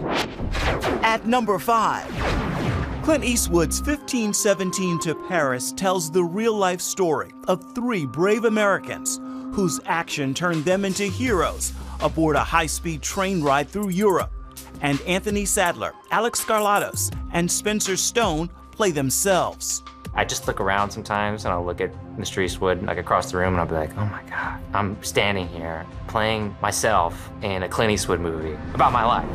At number 5, Clint Eastwood's 1517 to Paris tells the real-life story of 3 brave Americans whose action turned them into heroes aboard a high-speed train ride through Europe. And Anthony Sadler, Alex Skarlatos, and Spencer Stone play themselves. I just look around sometimes and I'll look at Mr. Eastwood like across the room and I'll be like, oh my God, I'm standing here playing myself in a Clint Eastwood movie about my life.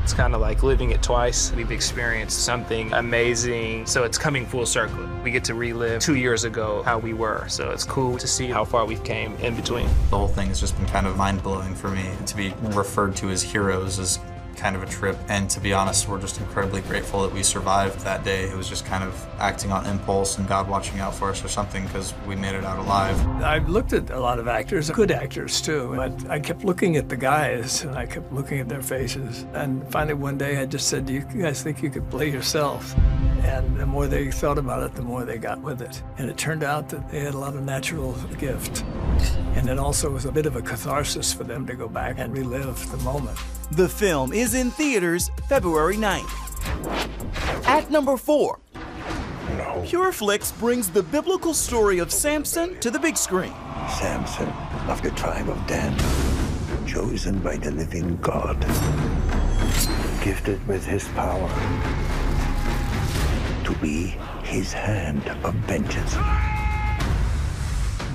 It's kind of like living it twice. We've experienced something amazing, so it's coming full circle. We get to relive 2 years ago how we were, so it's cool to see how far we've came in between. The whole thing has just been kind of mind-blowing for me. To be referred to as heroes is kind of a trip, and to be honest, we're just incredibly grateful that we survived that day. It was just kind of acting on impulse and God watching out for us or something, because we made it out alive. I've looked at a lot of actors, good actors too, but I kept looking at the guys and I kept looking at their faces, and finally one day I just said, do you guys think you could play yourself? And the more they thought about it, the more they got with it. And it turned out that they had a lot of natural gift. And it also was a bit of a catharsis for them to go back and relive the moment. The film is in theaters February 9th. At number 4, Pureflix brings the biblical story of Samson to the big screen. Samson of the tribe of Dan, chosen by the living God, gifted with his power to be his hand of vengeance.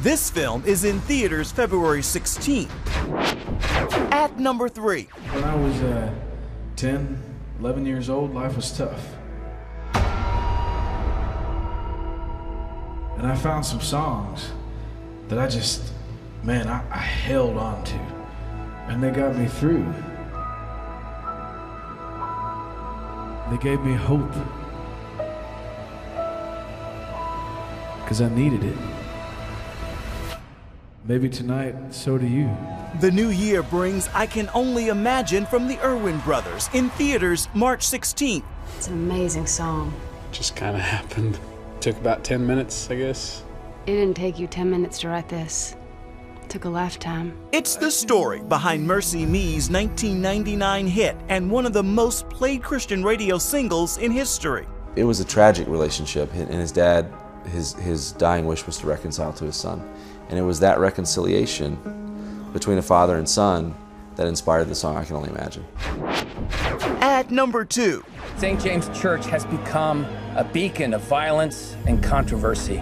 This film is in theaters February 16th. At number 3. When I was 10, 11 years old, life was tough. And I found some songs that I just, man, I held on to. And they got me through. They gave me hope. Because I needed it. Maybe tonight, so do you. The new year brings I Can Only Imagine from the Irwin Brothers in theaters March 16th. It's an amazing song. Just kind of happened. Took about 10 minutes, I guess. It didn't take you 10 minutes to write this. It took a lifetime. It's the story behind Mercy Me's 1999 hit and one of the most played Christian radio singles in history. It was a tragic relationship, and his dad, his dying wish was to reconcile to his son. And it was that reconciliation between a father and son that inspired the song I Can Only Imagine. At number 2. St. James Church has become a beacon of violence and controversy.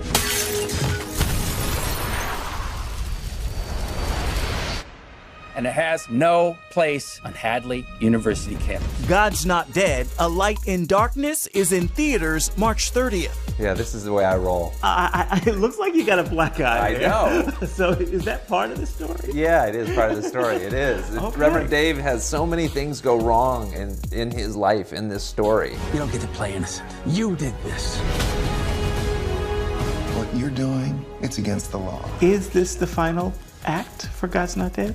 And it has no place on Hadley University campus. God's Not Dead, A Light in Darkness is in theaters March 30th. Yeah, this is the way I roll. It looks like you got a black eye. I know. So is that part of the story? Yeah, it is part of the story. It is. Okay. Reverend Dave has so many things go wrong in his life in this story. You don't get to play innocent. You did this. What you're doing, it's against the law. Is this the final act for God's Not Dead?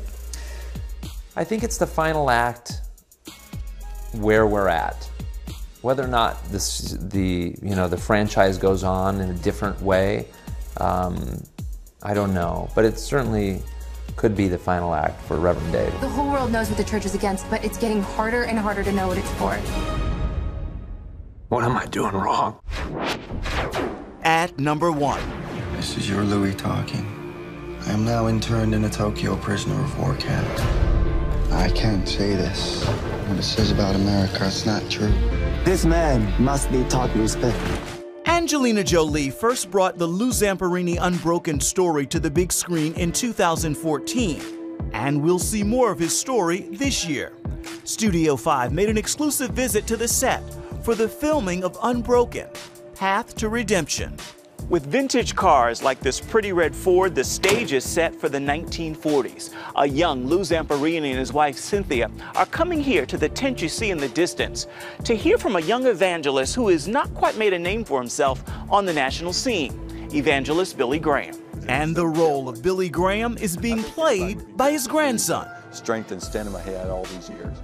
I think it's the final act where we're at. Whether or not the franchise goes on in a different way, I don't know. But it certainly could be the final act for Reverend Dave. The whole world knows what the church is against, but it's getting harder and harder to know what it's for. What am I doing wrong? At number 1. This is your Louis talking. I am now interned in a Tokyo prisoner of war camp. I can't say this. What it says about America, it's not true. This man must be taught respect. Angelina Jolie first brought the Lou Zamperini Unbroken story to the big screen in 2014. And we'll see more of his story this year. Studio 5 made an exclusive visit to the set for the filming of Unbroken, Path to Redemption. With vintage cars like this pretty red Ford, the stage is set for the 1940s. A young Lou Zamperini and his wife Cynthia are coming here to the tent you see in the distance to hear from a young evangelist who has not quite made a name for himself on the national scene, evangelist Billy Graham. And the role of Billy Graham is being played by his grandson. Strength and stand in my head all these years.